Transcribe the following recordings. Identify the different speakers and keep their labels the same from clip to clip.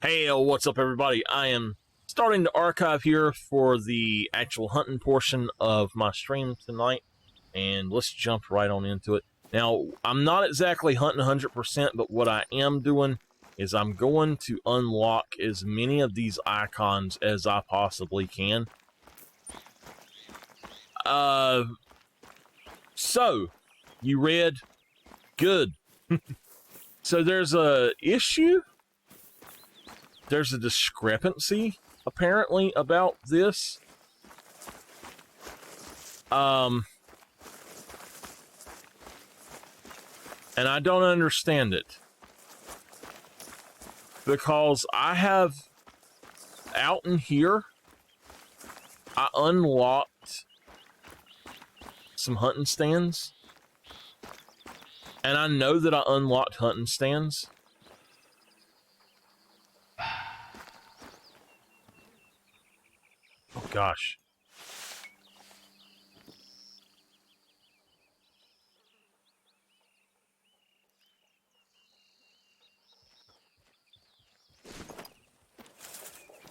Speaker 1: Hey, what's up, everybody? I am starting to archive here for the actual hunting portion of my stream tonight, and let's jump right on into it. Now, I'm not exactly hunting 100%, but what I am doing is I'm going to unlock as many of these icons as I possibly can. So, you read? Good. So there's a issue? There's a discrepancy, apparently, about this. And I don't understand it. Because I have, out in here, I unlocked some hunting stands. And I know that I unlocked hunting stands. Oh, gosh.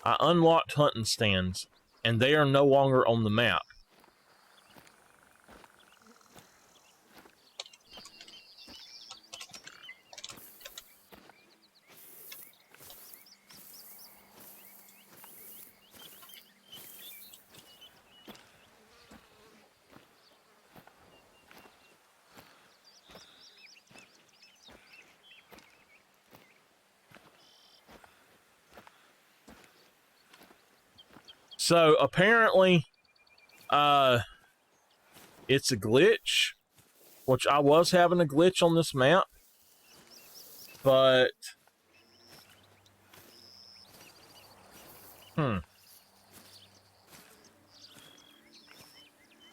Speaker 1: I unlocked hunting stands, and they are no longer on the map. So, apparently, it's a glitch, which I was having a glitch on this map, but,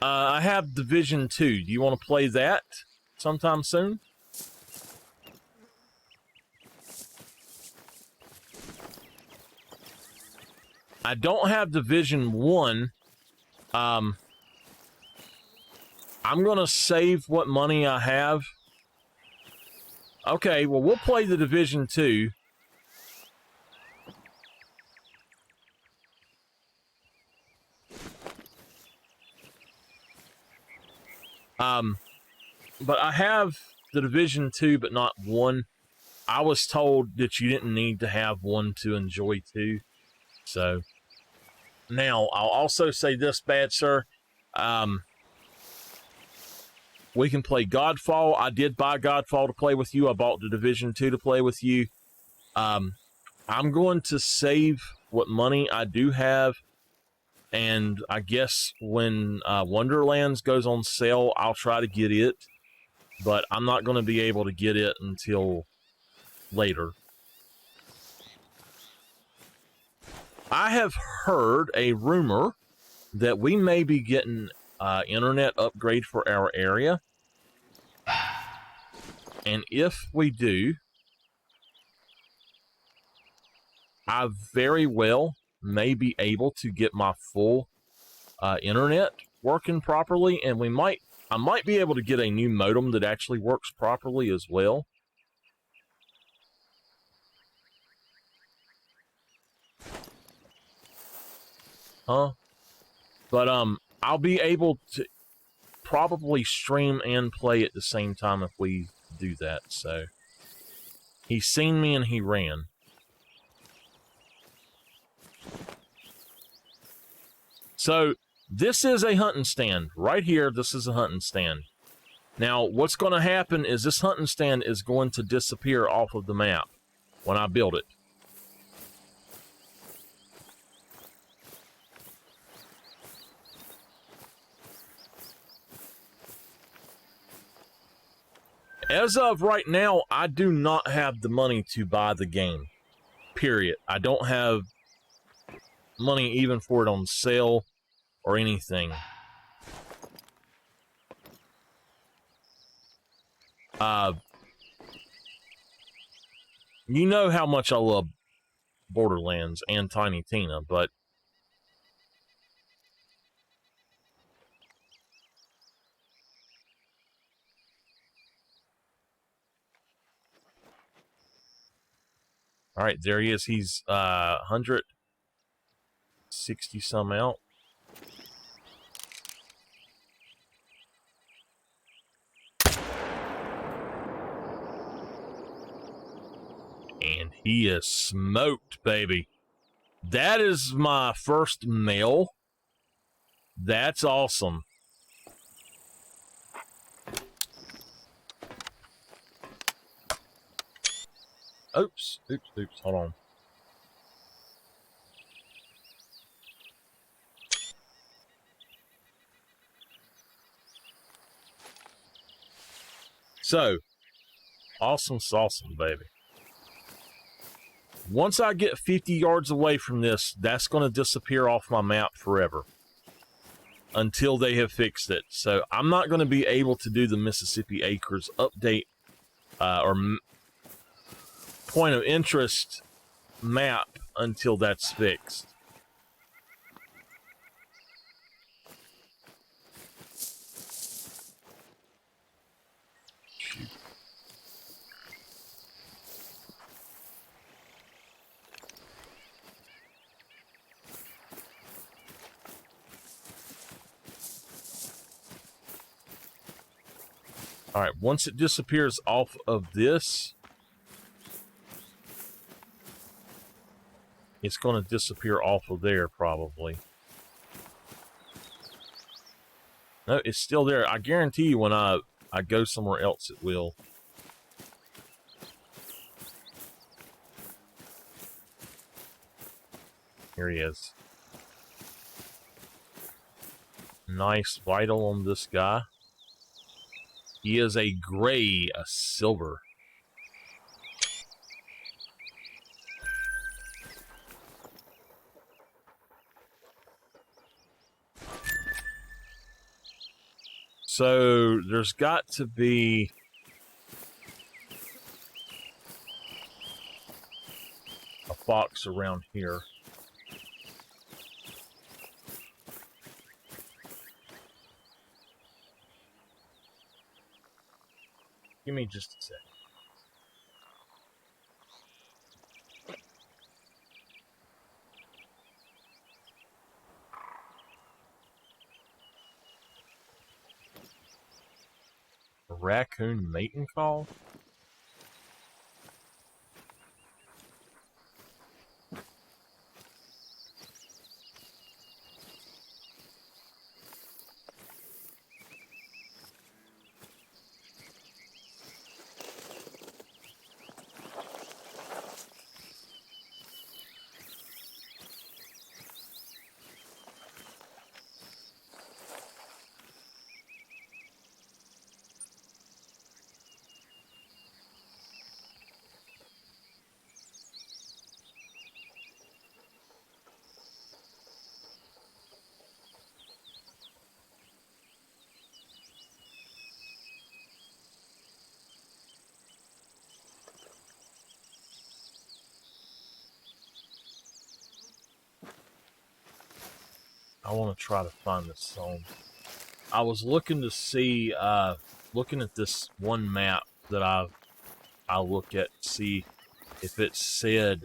Speaker 1: I have Division 2. Do you want to play that sometime soon? I don't have Division 1. I'm going to save what money I have. Okay, well, we'll play the Division 2. But I have the Division 2, but not 1. I was told that you didn't need to have 1 to enjoy 2. So, now, I'll also say this, bad sir. We can play Godfall. I did buy Godfall to play with you. I bought the Division 2 to play with you. I'm going to save what money I do have. And I guess when Wonderlands goes on sale, I'll try to get it. But I'm not going to be able to get it until later. I have heard a rumor that we may be getting internet upgrade for our area. And if we do, I very well may be able to get my full internet working properly, and I might be able to get a new modem that actually works properly as well. But I'll be able to probably stream and play at the same time if we do that. So he's seen me and he ran. So this is a hunting stand right here. This is a hunting stand. Now, what's going to happen is this hunting stand is going to disappear off of the map when I build it. As of right now, I do not have the money to buy the game. Period. I don't have money even for it on sale or anything. You know how much I love Borderlands and Tiny Tina, but All right, there he is. He's 160 some out. And he is smoked, baby. That is my first male. That's awesome. Oops. Hold on. So, awesome, baby. Once I get 50 yards away from this, that's going to disappear off my map forever until they have fixed it. So I'm not going to be able to do the Mississippi Acres update or point of interest map until that's fixed. All right, once it disappears off of this, it's going to disappear off of there probably. No, it's still there. I guarantee you when I go somewhere else, it will. Here he is. Nice vital on this guy. He is a gray, a silver. So there's got to be a fox around here. Give me just a second. A raccoon mating call? I want to try to find this song. I was looking to see, looking at this one map that I look at to see if it said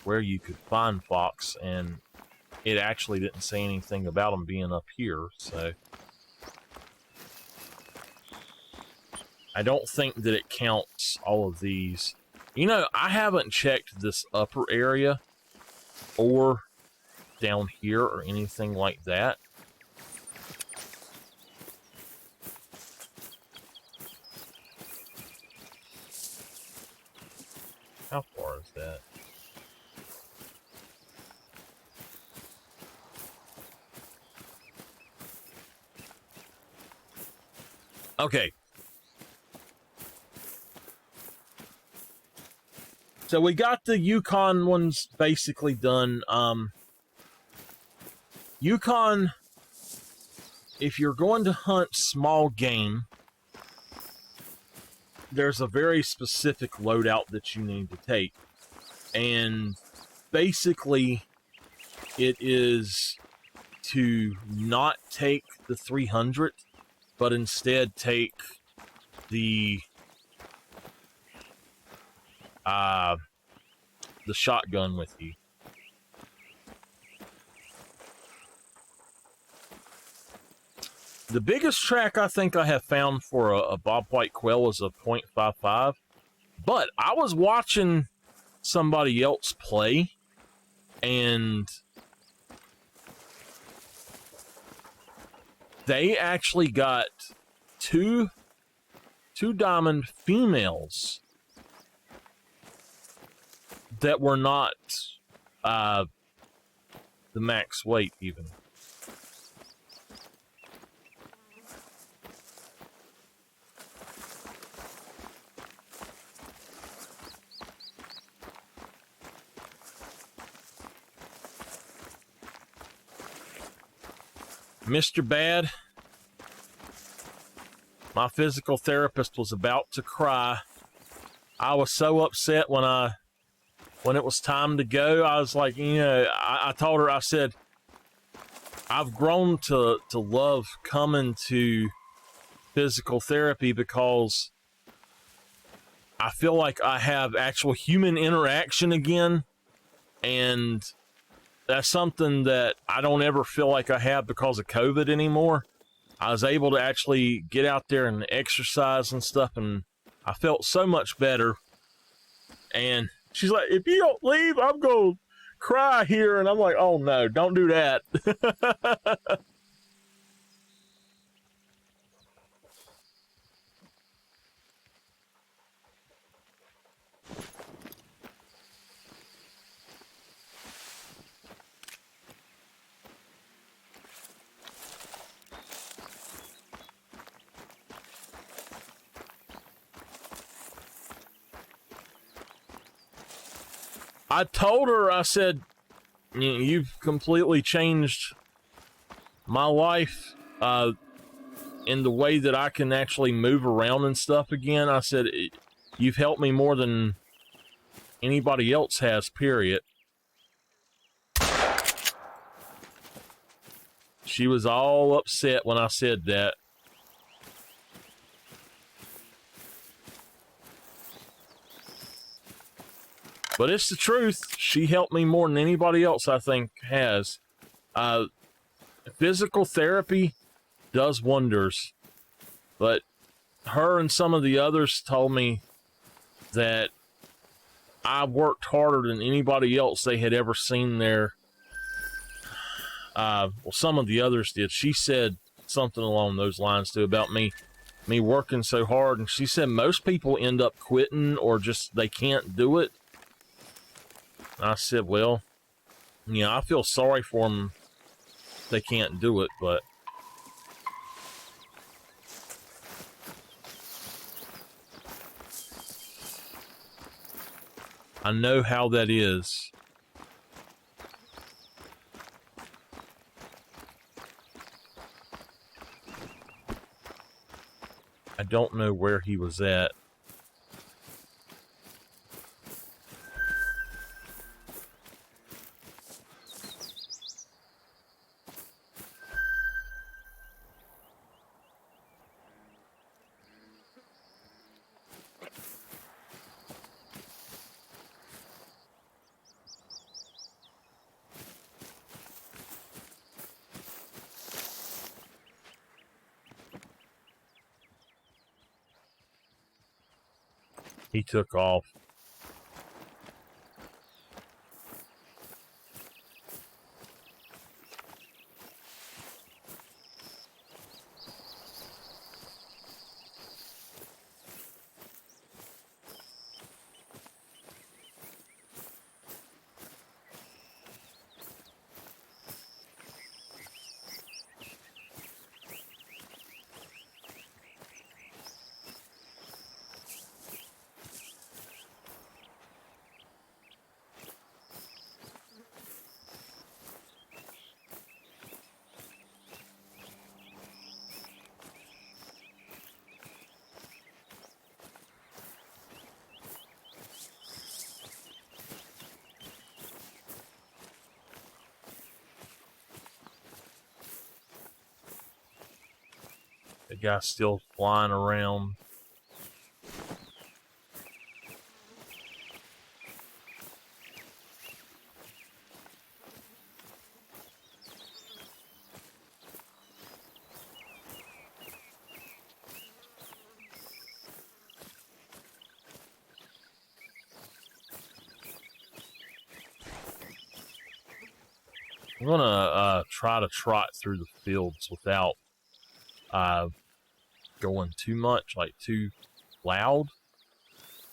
Speaker 1: where you could find fox, and it actually didn't say anything about them being up here, so I don't think that it counts all of these. You know, I haven't checked this upper area or down here or anything like that. How far is that? Okay. So we got the Yukon ones basically done. Yukon, if you're going to hunt small game, there's a very specific loadout that you need to take. And basically, it is to not take the 300, but instead take the the shotgun with you. The biggest track I think I have found for a bobwhite quail is a .55, but I was watching somebody else play, and they actually got two diamond females that were not the max weight even. Mr. Bad, my physical therapist was about to cry. I was so upset when it was time to go. I was like, I told her, I said, I've grown to love coming to physical therapy because I feel like I have actual human interaction again, and that's something that I don't ever feel like I have because of COVID anymore. I was able to actually get out there and exercise and stuff, and I felt so much better. And she's like, if you don't leave, I'm going to cry here. And I'm like, oh no, don't do that. I told her, I said, you've completely changed my life in the way that I can actually move around and stuff again. I said, you've helped me more than anybody else has, period. She was all upset when I said that. But it's the truth. She helped me more than anybody else, I think, has. Physical therapy does wonders. But her and some of the others told me that I worked harder than anybody else they had ever seen there. Well, some of the others did. She said something along those lines, too, about me working so hard. And she said most people end up quitting or just they can't do it. I said, well, I feel sorry for them. They can't do it, but I know how that is. I don't know where he was at. He took off. The guy's still flying around. I'm gonna try to trot through the fields without going too much, like too loud.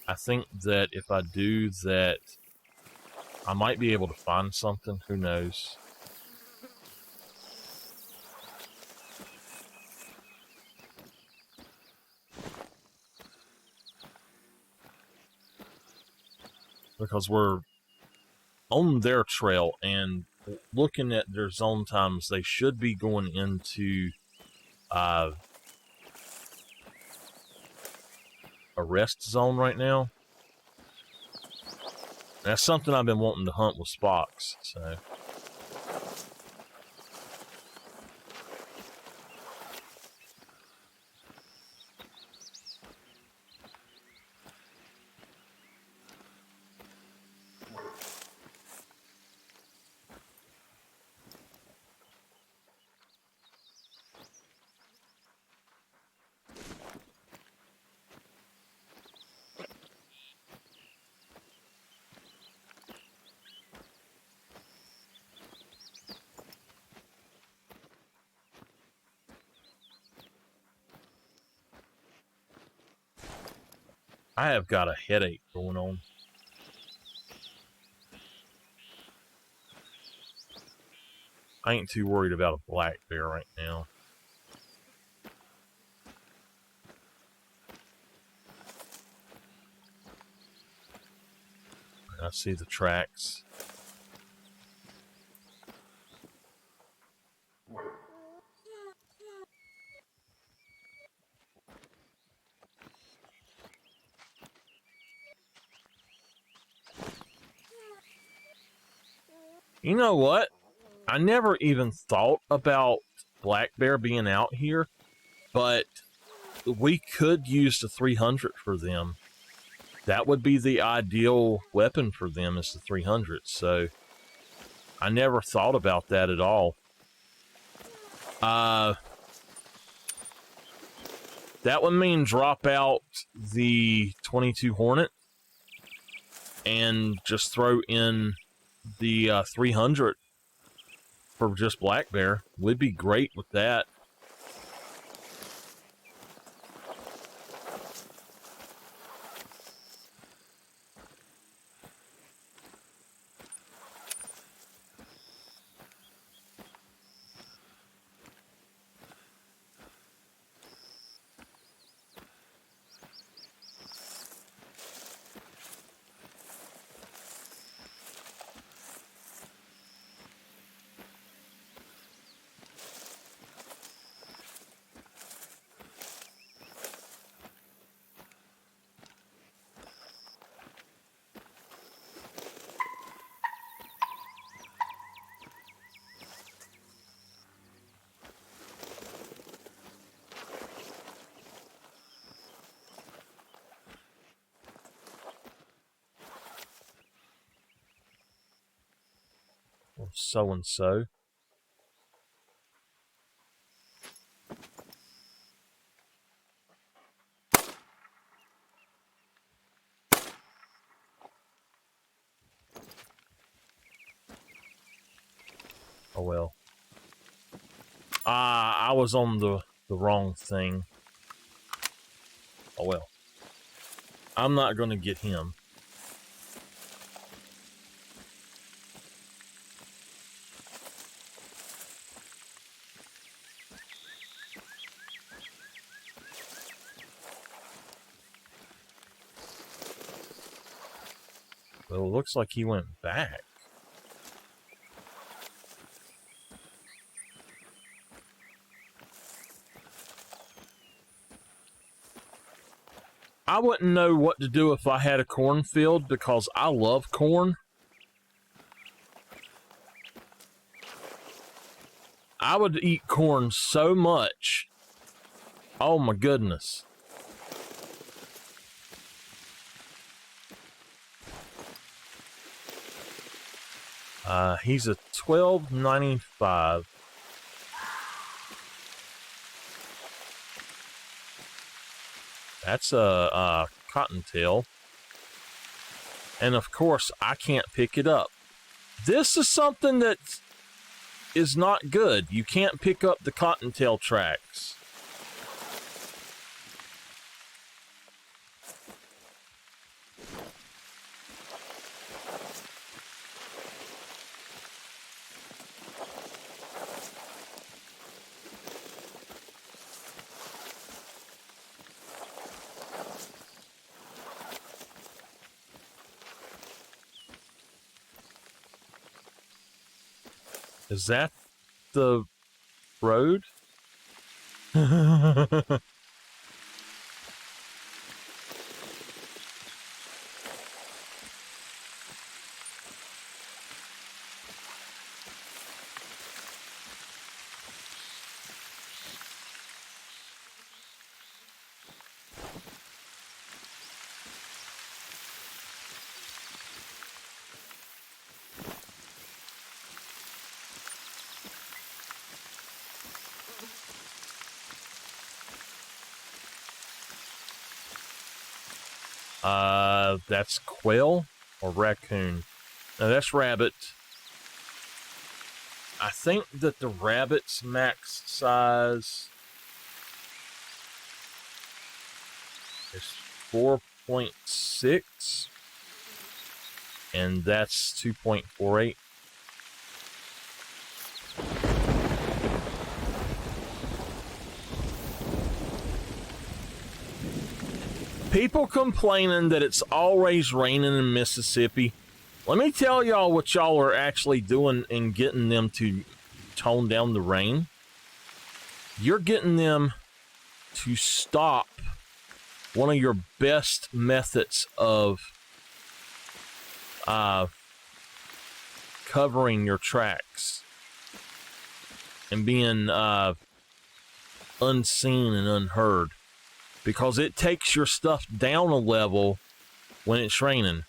Speaker 1: I think that if I do that, I might be able to find something. Who knows? Because we're on their trail, and looking at their zone times, they should be going into a rest zone right now. That's something I've been wanting to hunt with Spox, so. I have got a headache going on. I ain't too worried about a black bear right now. I see the tracks. You know what? I never even thought about black bear being out here, but we could use the 300 for them. That would be the ideal weapon for them, is the 300. So I never thought about that at all. That would mean drop out the 22 Hornet and just throw in the 300 for just black bear. Would be great with that. Or so and so. Oh well. I was on the wrong thing. Oh well. I'm not going to get him. Well, it looks like he went back. I wouldn't know what to do if I had a cornfield, because I love corn. I would eat corn so much. Oh my goodness. He's a 12.95. That's a cottontail. And of course, I can't pick it up. This is something that is not good. You can't pick up the cottontail tracks. Is that the road? That's quail or raccoon. No, that's rabbit. I think that the rabbit's max size is 4.6, and that's 2.48. People complaining that it's always raining in Mississippi. Let me tell y'all what y'all are actually doing in getting them to tone down the rain. You're getting them to stop one of your best methods of covering your tracks and being unseen and unheard, because it takes your stuff down a level when it's raining.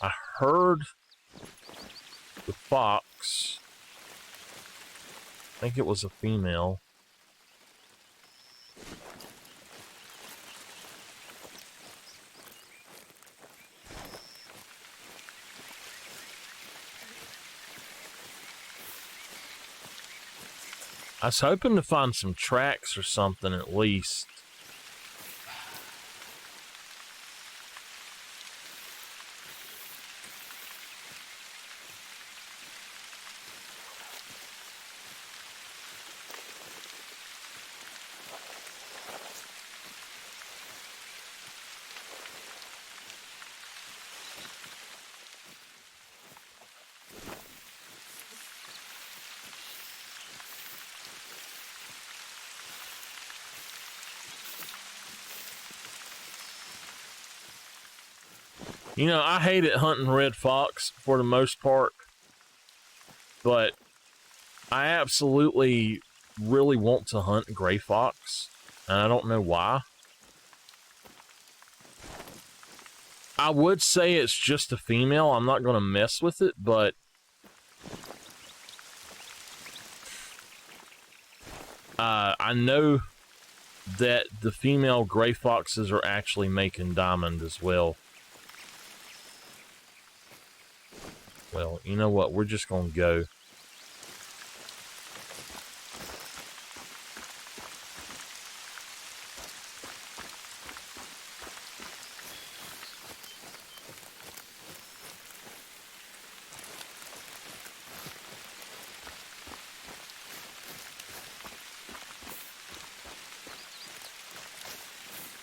Speaker 1: I heard the fox. I think it was a female. I was hoping to find some tracks or something at least. You know, I hated hunting red fox for the most part, but I absolutely really want to hunt gray fox, and I don't know why. I would say it's just a female. I'm not going to mess with it, but I know that the female gray foxes are actually making diamond as well. Well, you know what? We're just going to go.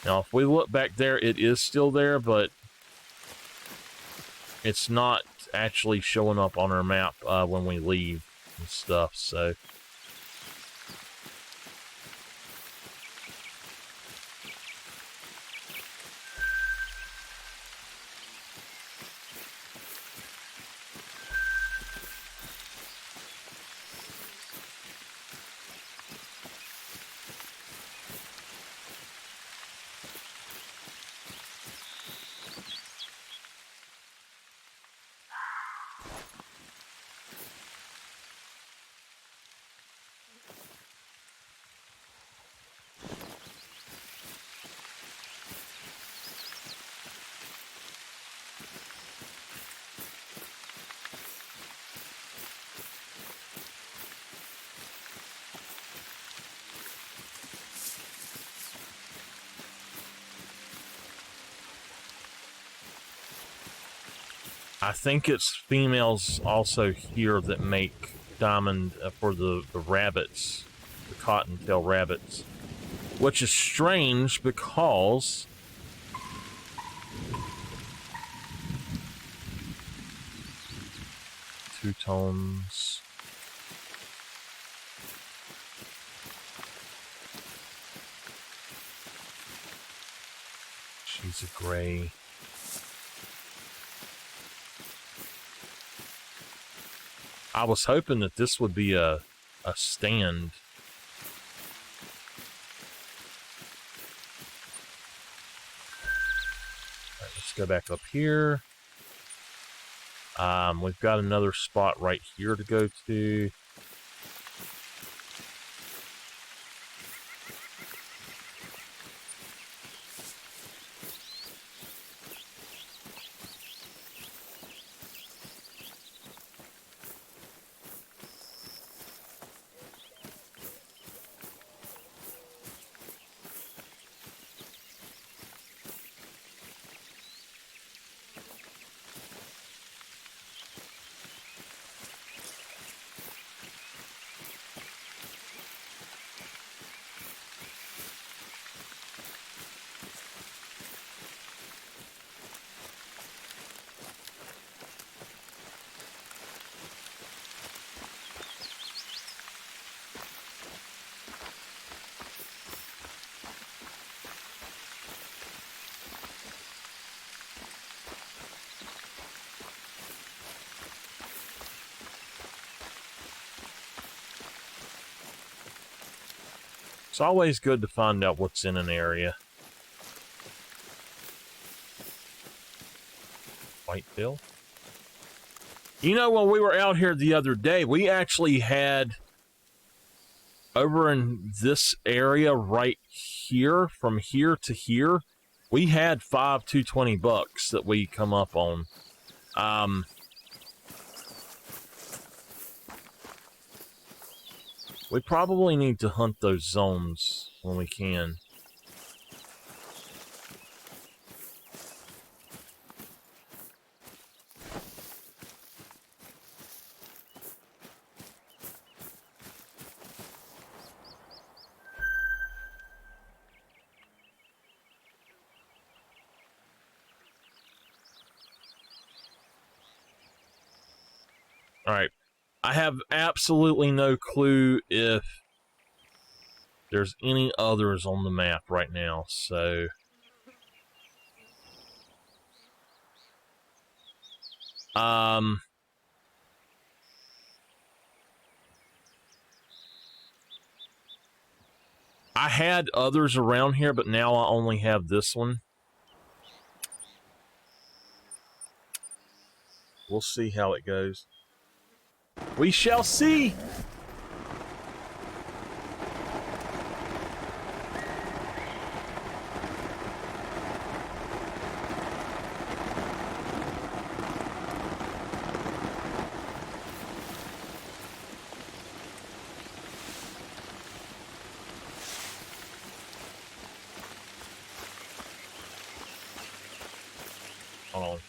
Speaker 1: Now, if we look back there, it is still there, but it's not actually showing up on our map when we leave and stuff, so... I think it's females also here that make diamond for the rabbits, the cottontail rabbits, which is strange because two tones. She's a gray. I was hoping that this would be a stand. All right, let's go back up here. We've got another spot right here to go to. It's always good to find out what's in an area. Whitetail. You know, when we were out here the other day, we actually had, over in this area right here, from here to here, we had 5 220 bucks that we come up on. We probably need to hunt those zones when we can. All right. I have absolutely no clue if there's any others on the map right now, so... I had others around here, but now I only have this one. We'll see how it goes. We shall see! Hold on.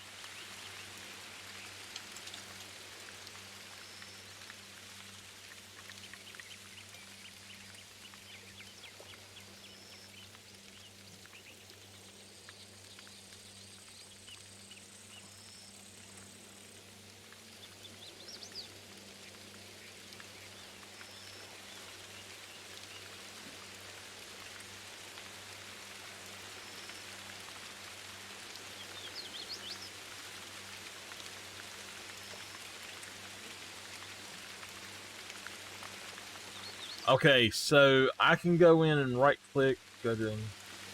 Speaker 1: Okay, so I can go in and right click, go to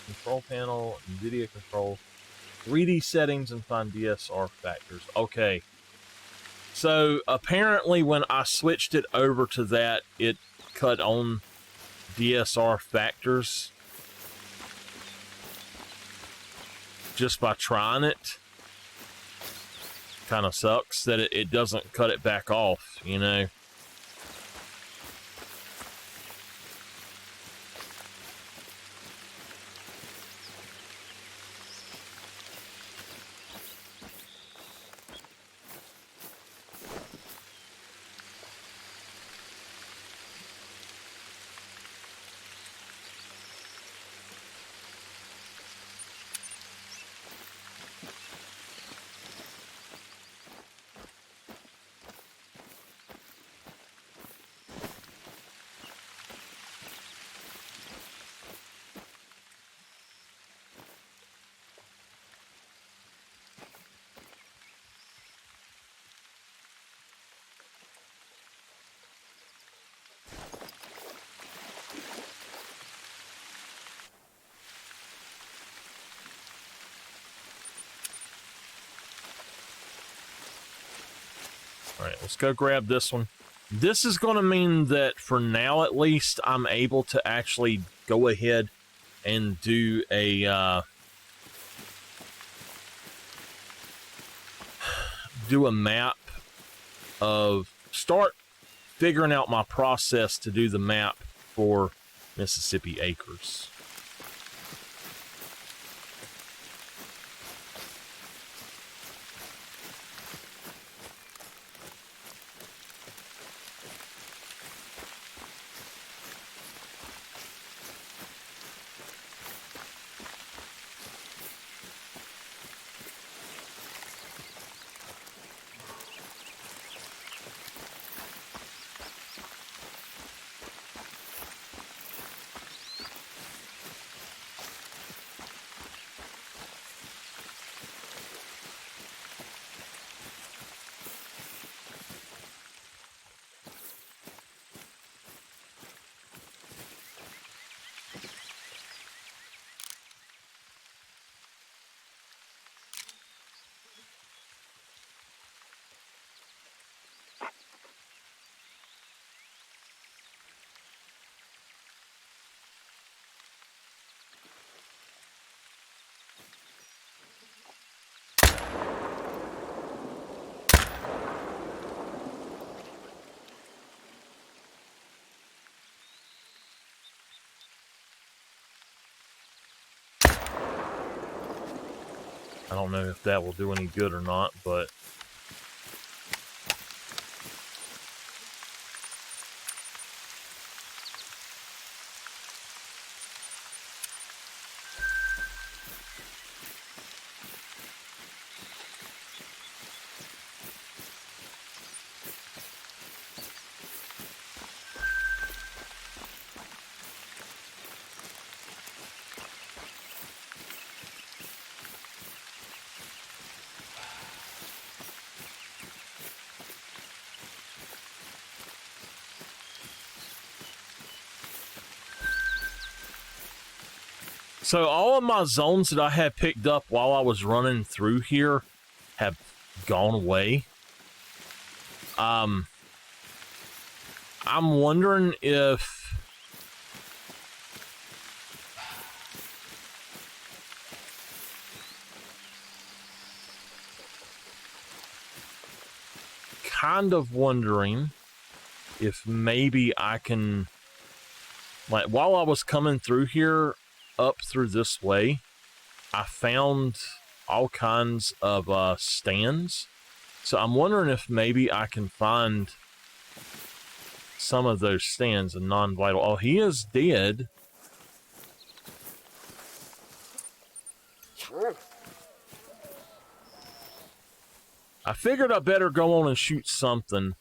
Speaker 1: control panel, NVIDIA control, 3D settings, and find DSR factors. Okay. So apparently when I switched it over to that, it cut on DSR factors just by trying it. Kind of sucks that it doesn't cut it back off, you know. All right, let's go grab this one. This is going to mean that for now, at least, I'm able to actually go ahead and do a map of start figuring out my process to do the map for Mississippi Acres. I don't know if that will do any good or not, but so all of my zones that I had picked up while I was running through here have gone away. I'm wondering if maybe I can, like, while I was coming through here up through this way, I found all kinds of stands. So I'm wondering if maybe I can find some of those stands and non-vital. Oh, he is dead. I figured I better go on and shoot something.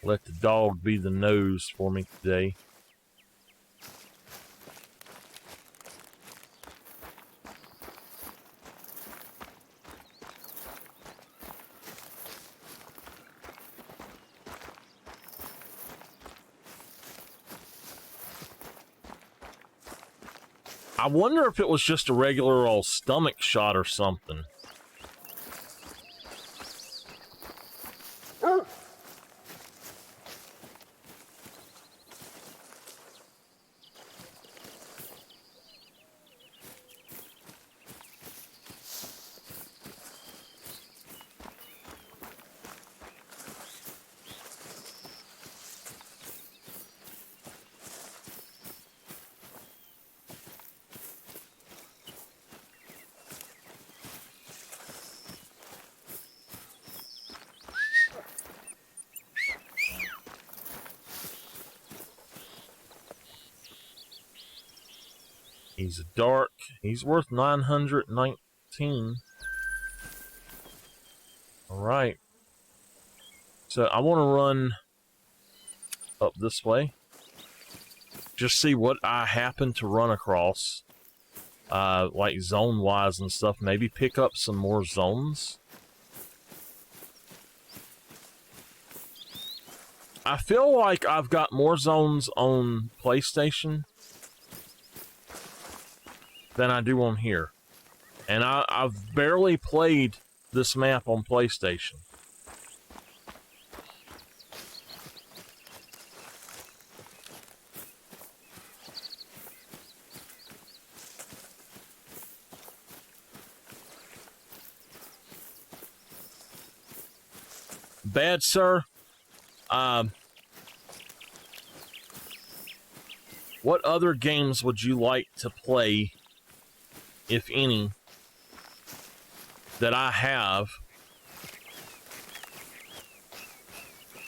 Speaker 1: Let the dog be the nose for me today. I wonder if it was just a regular old stomach shot or something. He's a dark. He's worth 919. Alright. So I want to run up this way. Just see what I happen to run across. Like zone-wise and stuff. Maybe pick up some more zones. I feel like I've got more zones on PlayStation than I do on here. And I've barely played this map on PlayStation. Bad, sir. What other games would you like to play, if any, that I have?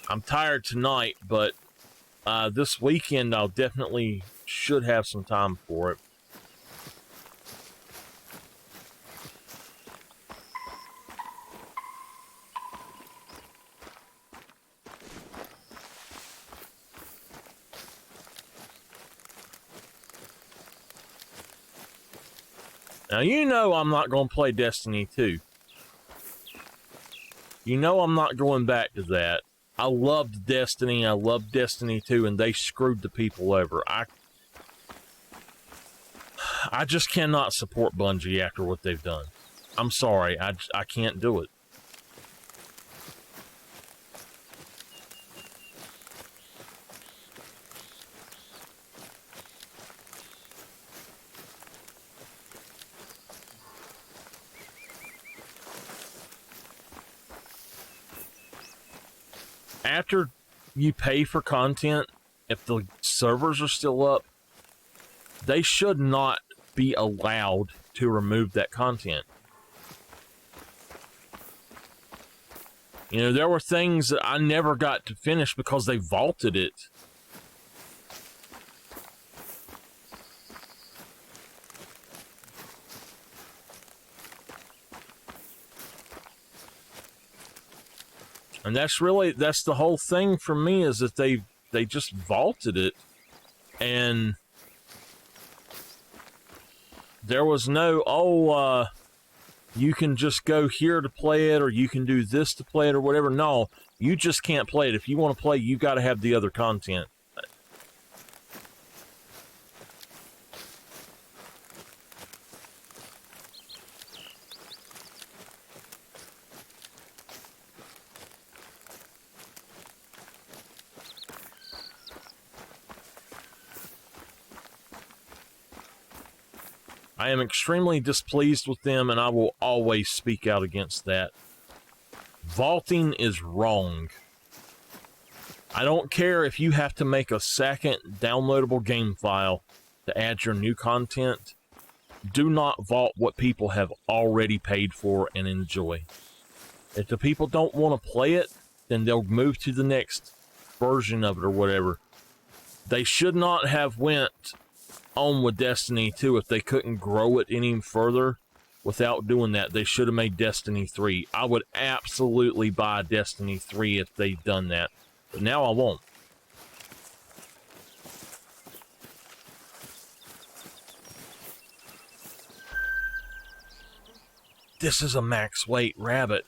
Speaker 1: I'm tired tonight, but this weekend I'll definitely should have some time for it. Now, you know I'm not going to play Destiny 2. You know I'm not going back to that. I loved Destiny, I loved Destiny 2, and they screwed the people over. I just cannot support Bungie after what they've done. I'm sorry, I can't do it. After you pay for content, if the servers are still up, they should not be allowed to remove that content. You know, there were things that I never got to finish because they vaulted it. And that's the whole thing for me, is that they just vaulted it, and there was no, you can just go here to play it, or you can do this to play it, or whatever. No, you just can't play it. If you want to play, you got to have the other content. I am extremely displeased with them, and I will always speak out against that. Vaulting is wrong. I don't care if you have to make a second downloadable game file to add your new content. Do not vault what people have already paid for and enjoy. If the people don't want to play it, then they'll move to the next version of it or whatever. They should not have went on with Destiny 2 if they couldn't grow it any further. Without doing that, they should have made Destiny 3. I would absolutely buy Destiny 3 if they'd done that. But now I won't. This is a max weight rabbit.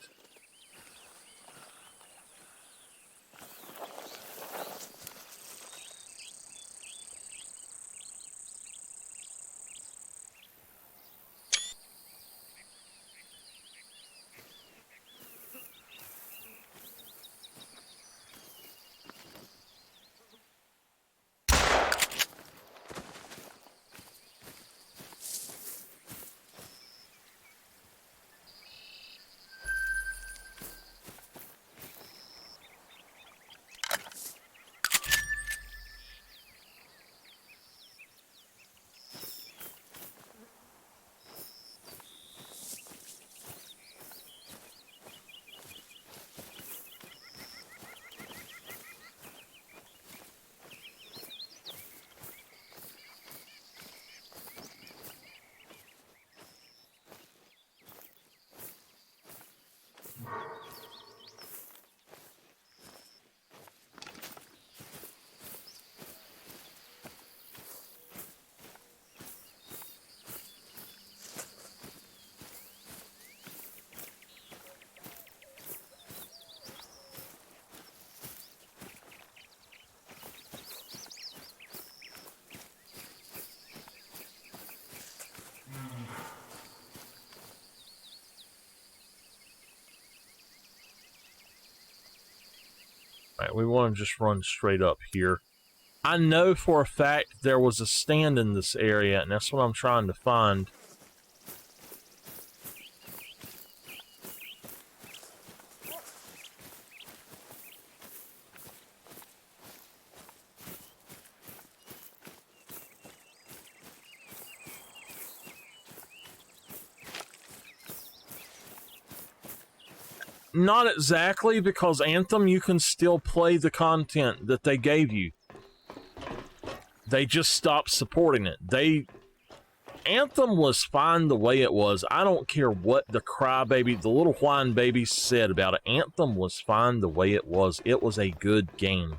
Speaker 1: All right, we want to just run straight up here. I know for a fact there was a stand in this area, and that's what I'm trying to find. Not exactly, because Anthem, you can still play the content that they gave you. They just stopped supporting it. Anthem was fine the way it was. I don't care what the crybaby, the little whine baby said about it. Anthem was fine the way it was. It was a good game.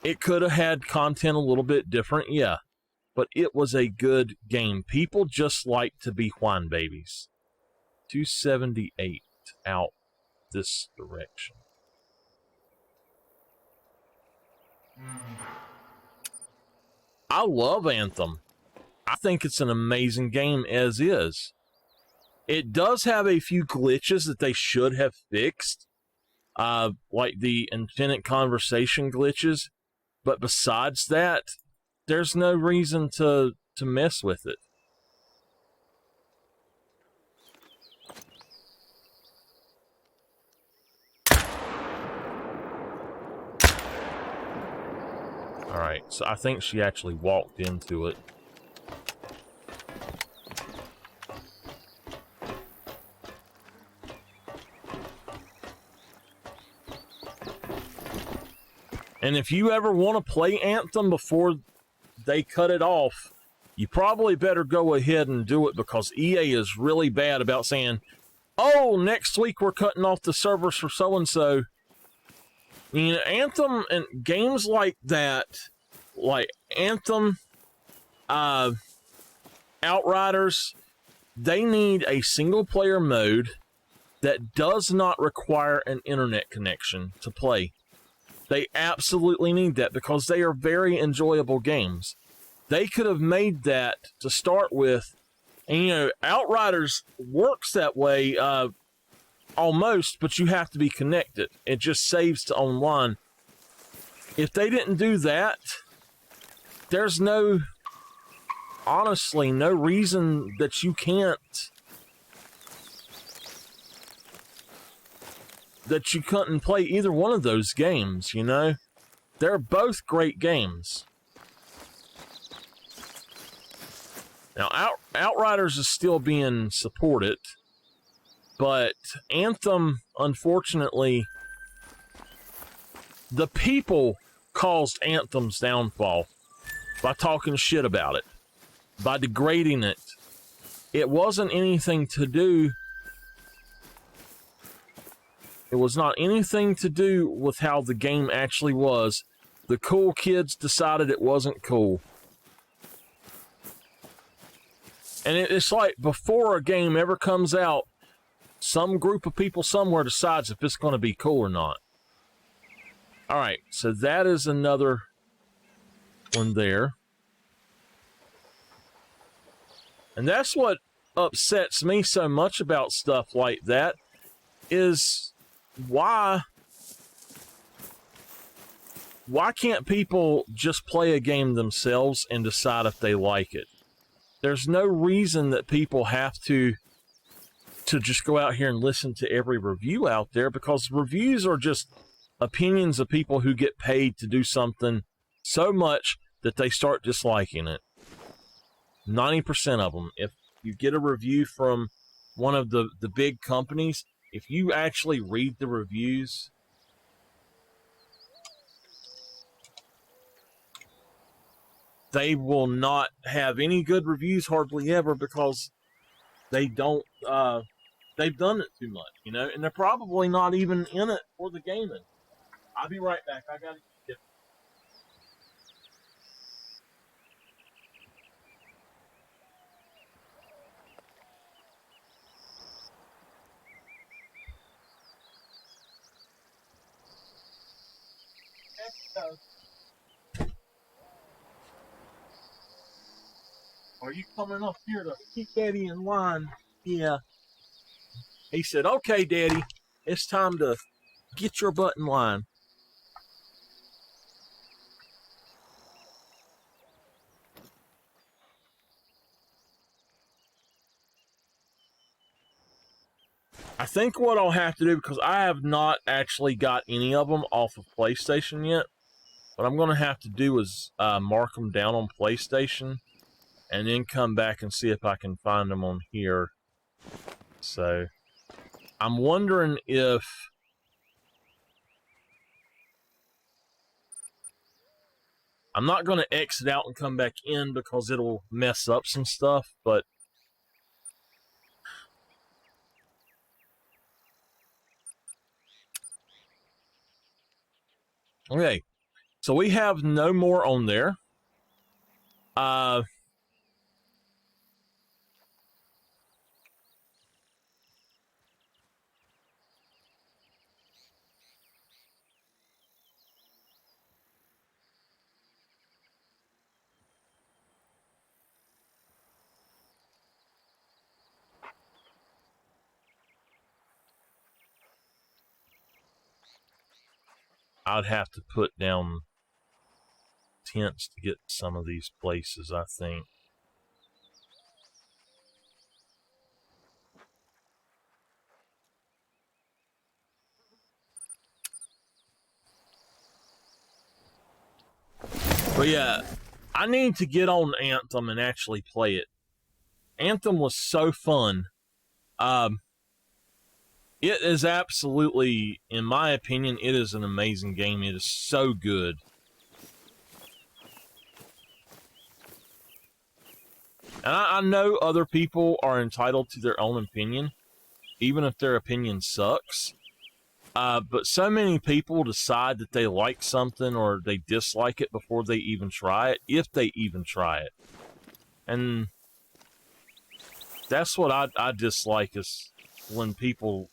Speaker 1: It could have had content a little bit different, yeah. But it was a good game. People just like to be whine babies. 278 out this direction. I love Anthem. I think it's an amazing game as is. It does have a few glitches that they should have fixed, like the infinite conversation glitches. But besides that, there's no reason to mess with it. Alright, so I think she actually walked into it. And if you ever want to play Anthem before they cut it off, you probably better go ahead and do it, because EA is really bad about saying, oh, next week we're cutting off the servers for so-and-so. You know, Anthem and games like that, like Anthem, Outriders, they need a single-player mode that does not require an internet connection to play. They absolutely need that, because they are very enjoyable games. They could have made that to start with, and you know, Outriders works that way, almost, but you have to be connected. It just saves to online. If they didn't do that, there's honestly no reason that you couldn't play either one of those games, you know? They're both great games. Now, Outriders is still being supported, but Anthem, unfortunately, the people caused Anthem's downfall by talking shit about it, by degrading it. It wasn't anything to do. It was not anything to do with how the game actually was. The cool kids decided it wasn't cool. And it's like, before a game ever comes out, some group of people somewhere decides if it's going to be cool or not. Alright, so that is another one there. And that's what upsets me so much about stuff like that, is why can't people just play a game themselves and decide if they like it? There's no reason that people have to just go out here and listen to every review out there, because reviews are just opinions of people who get paid to do something so much that they start disliking it. 90% of them. If you get a review from one of the big companies, if you actually read the reviews, they will not have any good reviews hardly ever, because they don't, they've done it too much, you know, and they're probably not even in it for the gaming. I'll be right back. I gotta get. Are you coming up here to keep Daddy in line? Yeah. He said, okay, Daddy, it's time to get your butt in line. I think what I'll have to do, because I have not actually got any of them off of PlayStation yet, what I'm going to have to do is mark them down on PlayStation and then come back and see if I can find them on here. So I'm wondering if I'm not going to exit out and come back in because it'll mess up some stuff, but okay. So we have no more on there. I'd have to put down tents to get some of these places, I think. But yeah, I need to get on Anthem and actually play it. Anthem was so fun. It is absolutely, in my opinion, it is an amazing game. It is so good. And I know other people are entitled to their own opinion, even if their opinion sucks. But so many people decide that they like something or they dislike it before they even try it, if they even try it. And that's what I dislike, is when people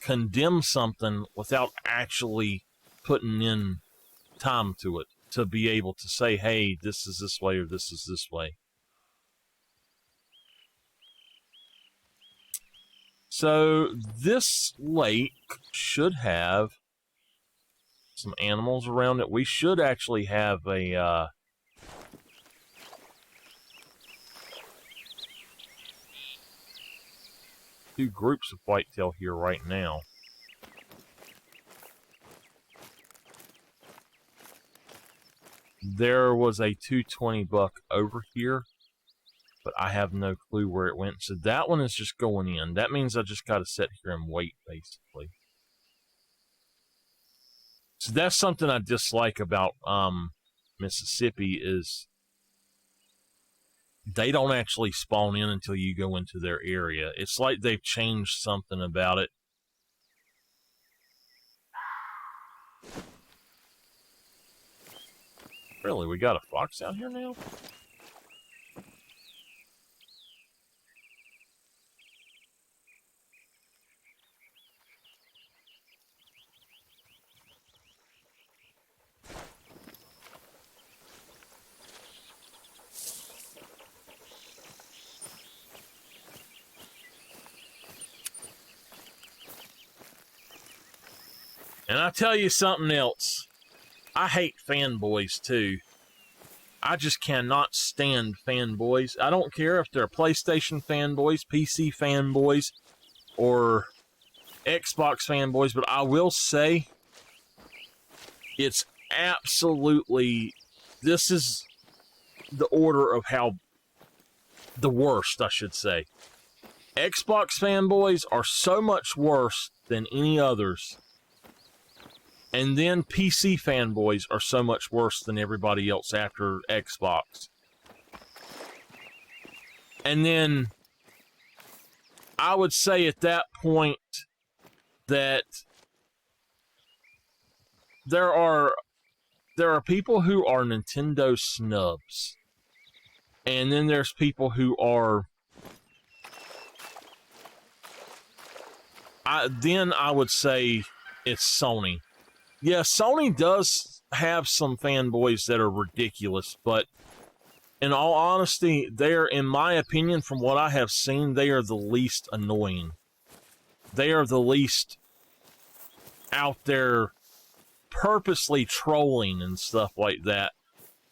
Speaker 1: condemn something without actually putting in time to it to be able to say, hey, this is this way or this is this way. So this lake should have some animals around it. We should actually have a two groups of whitetail here right now. There was a 220 buck over here, but I have no clue where it went. So that one is just going in. That means I just got to sit here and wait, basically. So that's something I dislike about Mississippi, is they don't actually spawn in until you go into their area. It's like they've changed something about it. Really, we got a fox out here now? And I tell you something else. I hate fanboys too. I just cannot stand fanboys. I don't care if they're PlayStation fanboys, PC fanboys, or Xbox fanboys, but I will say it's absolutely, this is the order of how, the worst, I should say. Xbox fanboys are so much worse than any others. And then PC fanboys are so much worse than everybody else after Xbox. And then I would say at that point that there are people who are Nintendo snubs. And then there's people who are, I would say it's Sony. Yeah, Sony does have some fanboys that are ridiculous, but in all honesty, they're, in my opinion, from what I have seen, they are the least annoying. They are the least out there purposely trolling and stuff like that.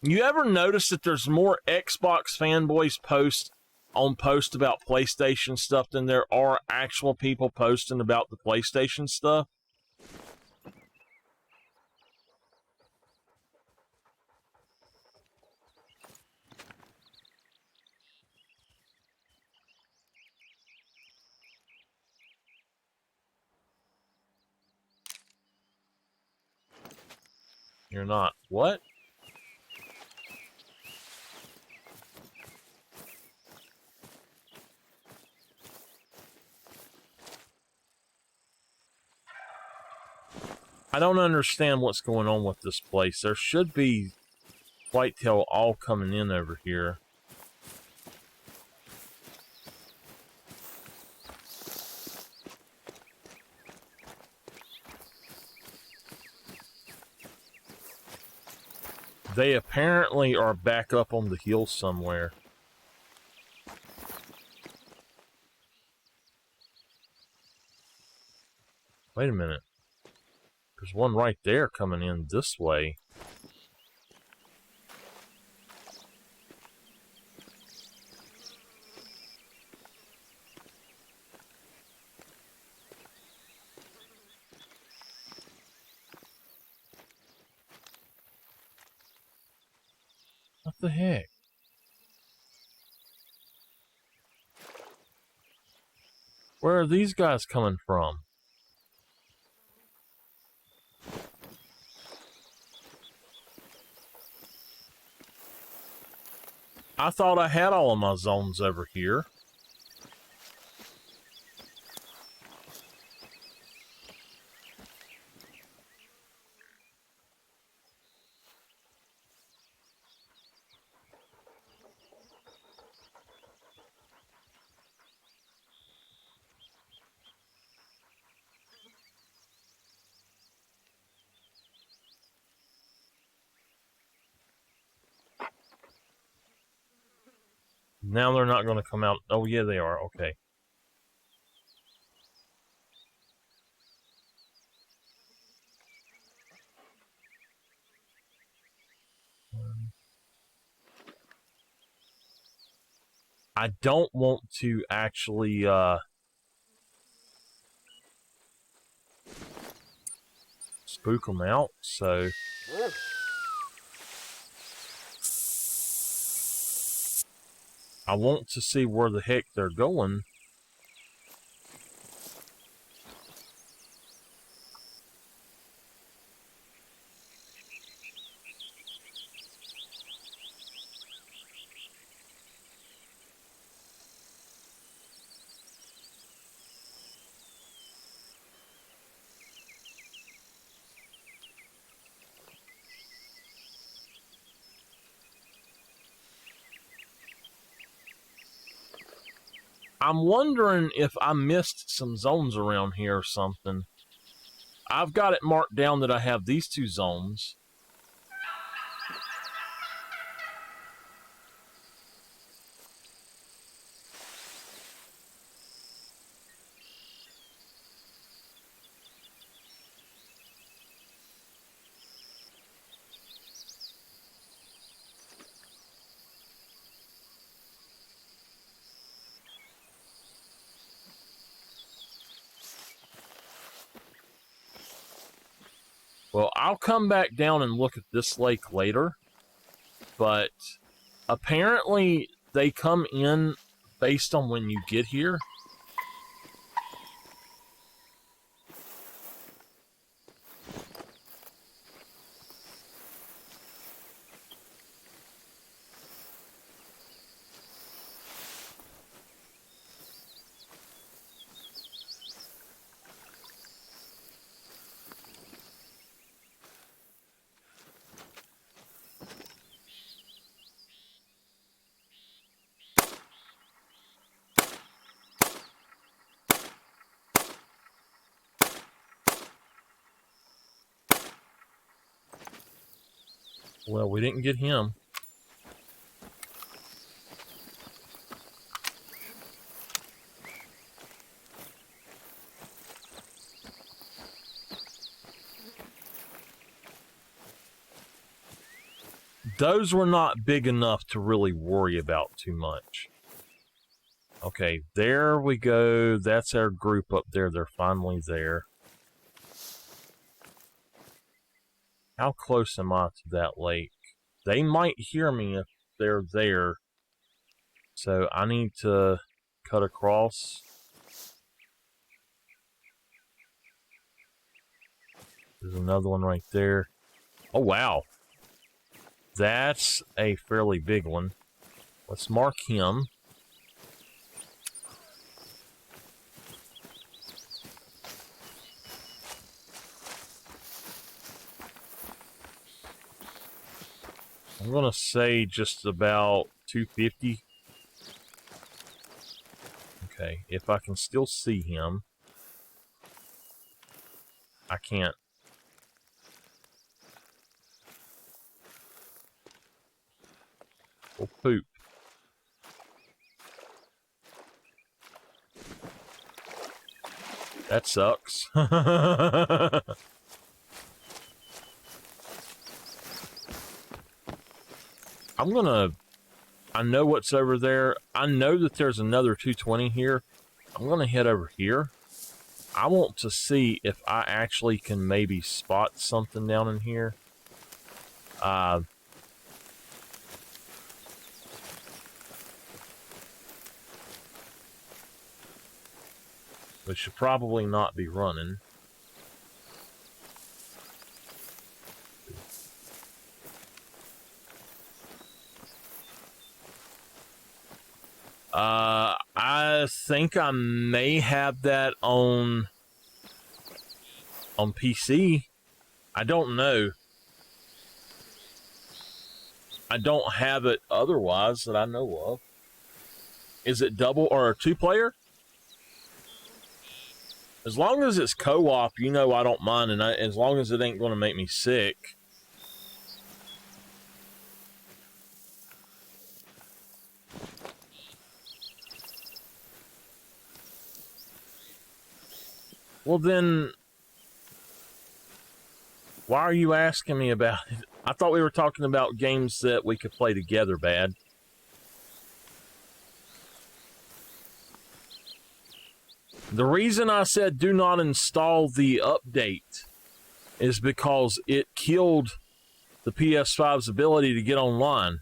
Speaker 1: You ever notice that there's more Xbox fanboys post on posts about PlayStation stuff than there are actual people posting about the PlayStation stuff. You're not. What? I don't understand what's going on with this place. There should be whitetail all coming in over here. They apparently are back up on the hill somewhere. Wait a minute. There's one right there coming in this way. What the heck? Where are these guys coming from? I thought I had all of my zones over here. Now they're not going to come out. Oh, yeah, they are. Okay. I don't want to actually, spook them out, so... I want to see where the heck they're going. I'm wondering if I missed some zones around here or something. I've got it marked down that I have these two zones. Well, I'll come back down and look at this lake later, but apparently they come in based on when you get here. Well, we didn't get him. Those were not big enough to really worry about too much. Okay, there we go. That's our group up there. They're finally there. How close am I to that lake? They might hear me if they're there. So I need to cut across. There's another one right there. Oh, wow. That's a fairly big one. Let's mark him. I'm going to say just about 250. Okay, if I can still see him. I can't. Oh, poop. That sucks. I'm gonna... I know what's over there. I know that there's another 220 here. I'm gonna head over here. I want to see if I actually can maybe spot something down in here. We should probably not be running. I think I may have that on PC. I don't know. I don't have it otherwise that I know of. Is it double or a 2-player? As long as it's co-op, you know I don't mind, and as long as it ain't going to make me sick. Well then, why are you asking me about it? I thought we were talking about games that we could play together, Bad. The reason I said do not install the update is because it killed the PS5's ability to get online.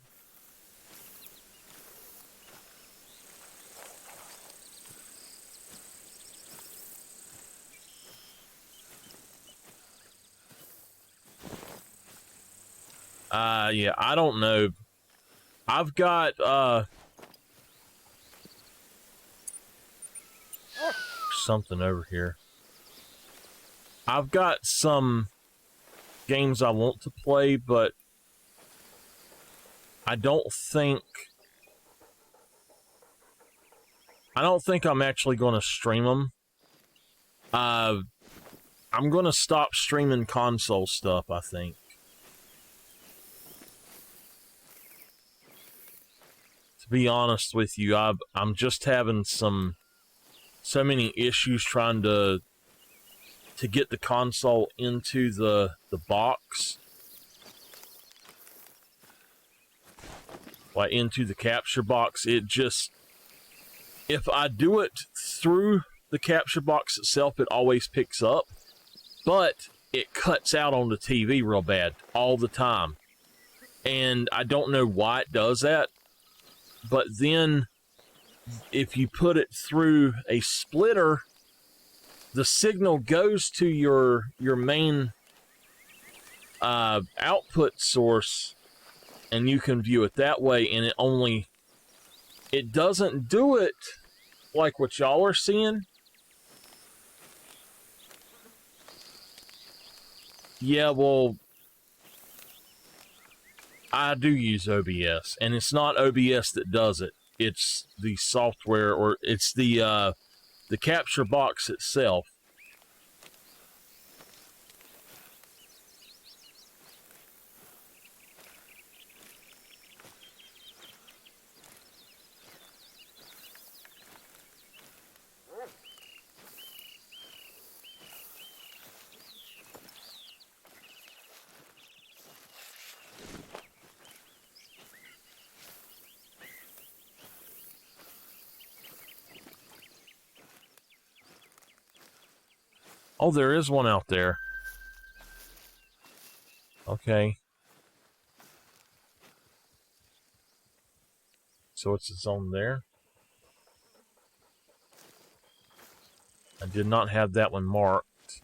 Speaker 1: Yeah, I don't know. I've got, something over here. I've got some games I want to play, but I don't think I'm actually going to stream them. I'm going to stop streaming console stuff, I think. To be honest with you, I'm just having so many issues trying to get the console into the box, like into the capture box. It just, if I do it through the capture box itself, it always picks up, but it cuts out on the TV real bad all the time, and I don't know why it does that. But then if you put it through a splitter, the signal goes to your main output source, and you can view it that way, and it doesn't do it like what y'all are seeing. Yeah, well, I do use OBS, and it's not OBS that does it. It's the software, or it's the capture box itself. Oh, there is one out there. Okay. So it's a zone there. I did not have that one marked.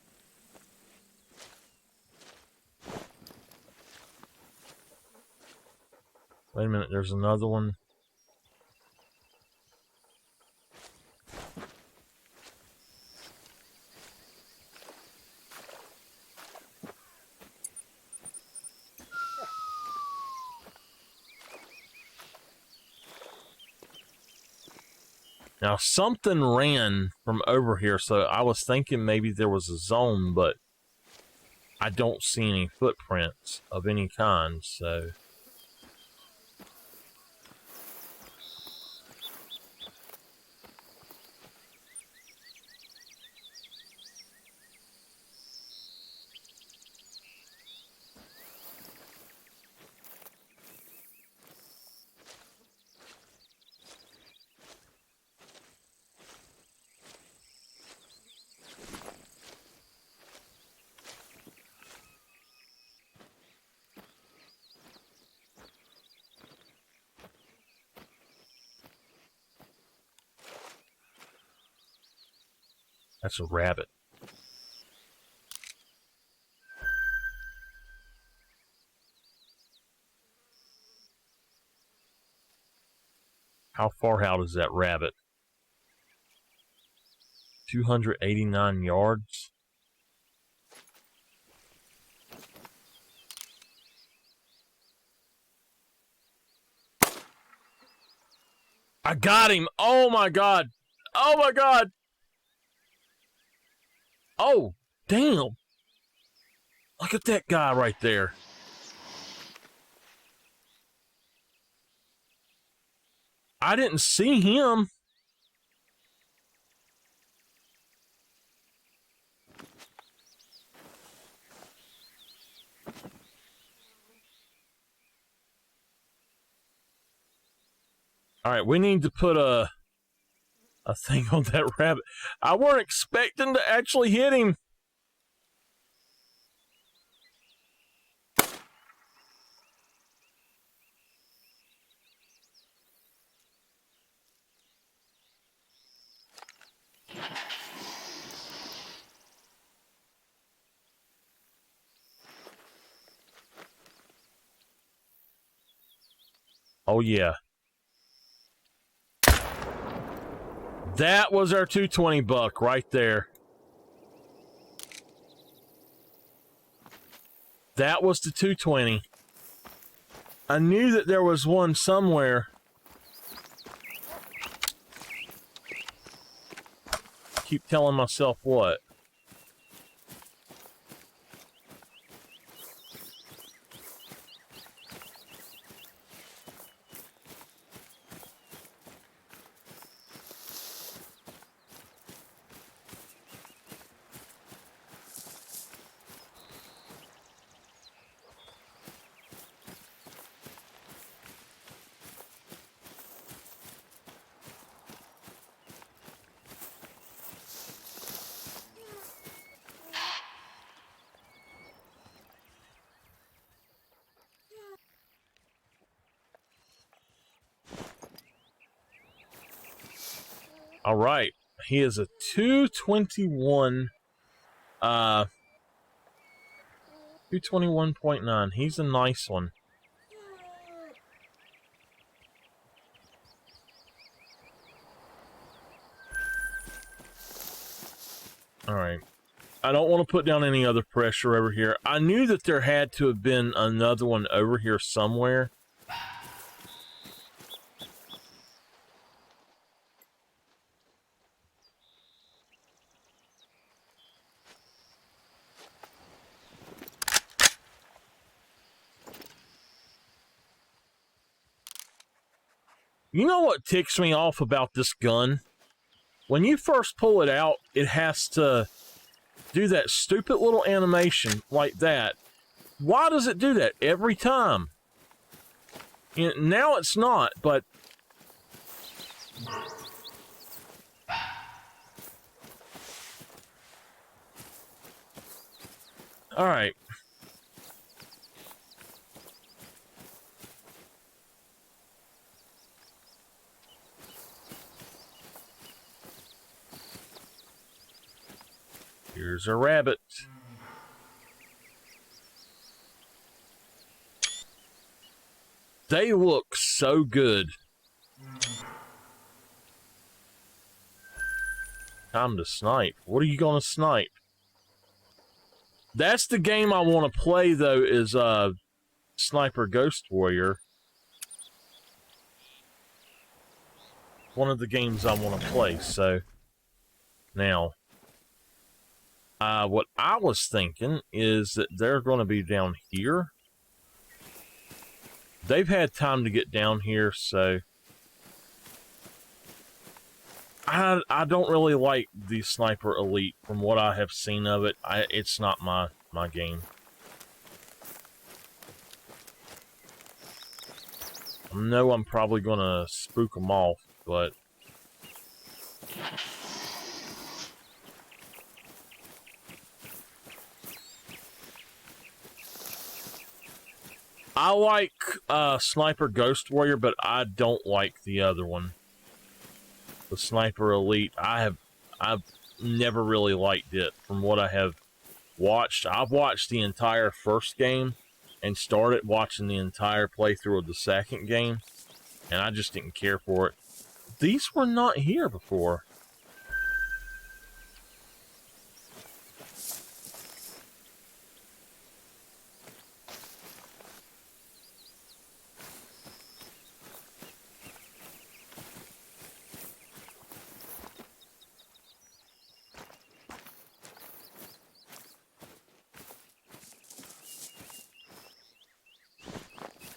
Speaker 1: Wait a minute, there's another one. Now, something ran from over here, so I was thinking maybe there was a zone, but I don't see any footprints of any kind, so... That's a rabbit. How far out is that rabbit? 289 yards? I got him! Oh my god! Oh my god! Oh, damn! Look at that guy right there. I didn't see him. All right, we need to put a thing on that rabbit. I weren't expecting to actually hit him. Oh, yeah. That was our 220 buck right there. That was the 220. I knew that there was one somewhere. Keep telling myself what? All right. He is a 221. 221.9. He's a nice one. All right. I don't want to put down any other pressure over here. I knew that there had to have been another one over here somewhere. You know what ticks me off about this gun? When you first pull it out, it has to do that stupid little animation like that. Why does it do that every time? You know, now it's not, but... All right. Here's a rabbit. They look so good. Time to snipe. What are you gonna snipe? That's the game I want to play, though, is Sniper Ghost Warrior. One of the games I want to play, so... Now... what I was thinking is that they're going to be down here. They've had time to get down here, so... I don't really like the Sniper Elite from what I have seen of it. It's not my game. I know I'm probably going to spook them off, but... I like Sniper Ghost Warrior, but I don't like the other one. The Sniper Elite. I've never really liked it from what I have watched. I've watched the entire first game and started watching the entire playthrough of the second game, and I just didn't care for it. These were not here before.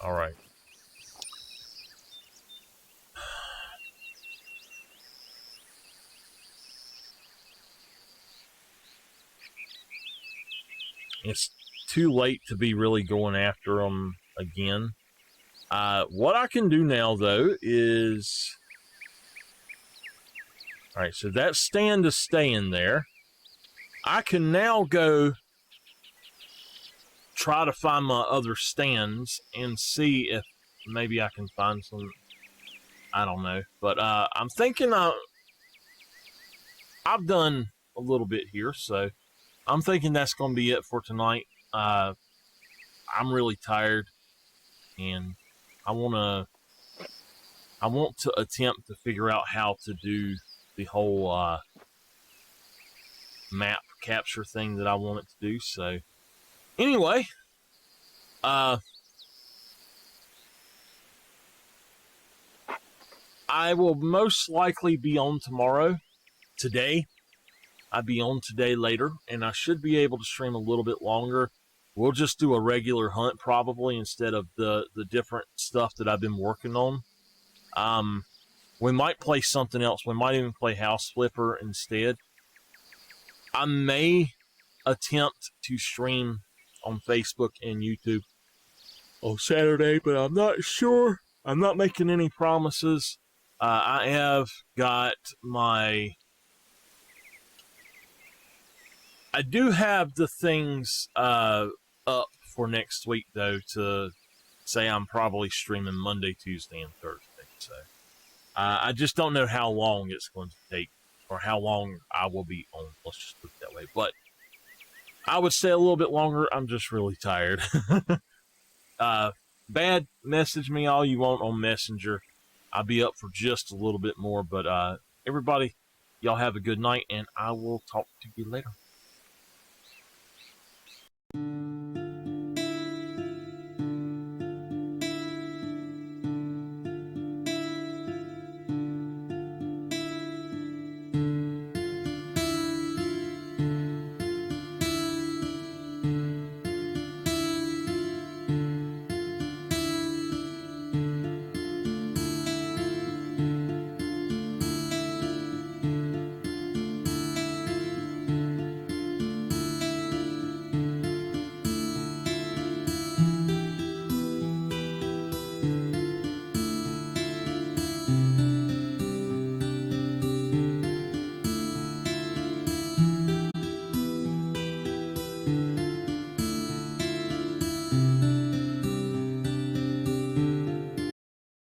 Speaker 1: All right. It's too late to be really going after them again. What I can do now, though, is... All right, so that stand is staying there. I can now go try to find my other stands and see if maybe I can find some... I don't know. But I'm thinking I've done a little bit here, so I'm thinking that's going to be it for tonight. I'm really tired, and I want to attempt to figure out how to do the whole map capture thing that I want it to do. So anyway, I will most likely be on tomorrow. Today, I'll be on today later, and I should be able to stream a little bit longer. We'll just do a regular hunt probably instead of the different stuff that I've been working on. We might play something else. We might even play House Flipper instead. I may attempt to stream on Facebook and YouTube on Saturday, but I'm not sure. I'm not making any promises. I have got my... I do have the things up for next week, though, to say I'm probably streaming Monday, Tuesday, and Thursday. So I just don't know how long it's going to take or how long I will be on. Let's just put it that way. But I would say a little bit longer. I'm just really tired. Bad, message me all you want on Messenger. I'll be up for just a little bit more. But everybody, y'all have a good night, and I will talk to you later.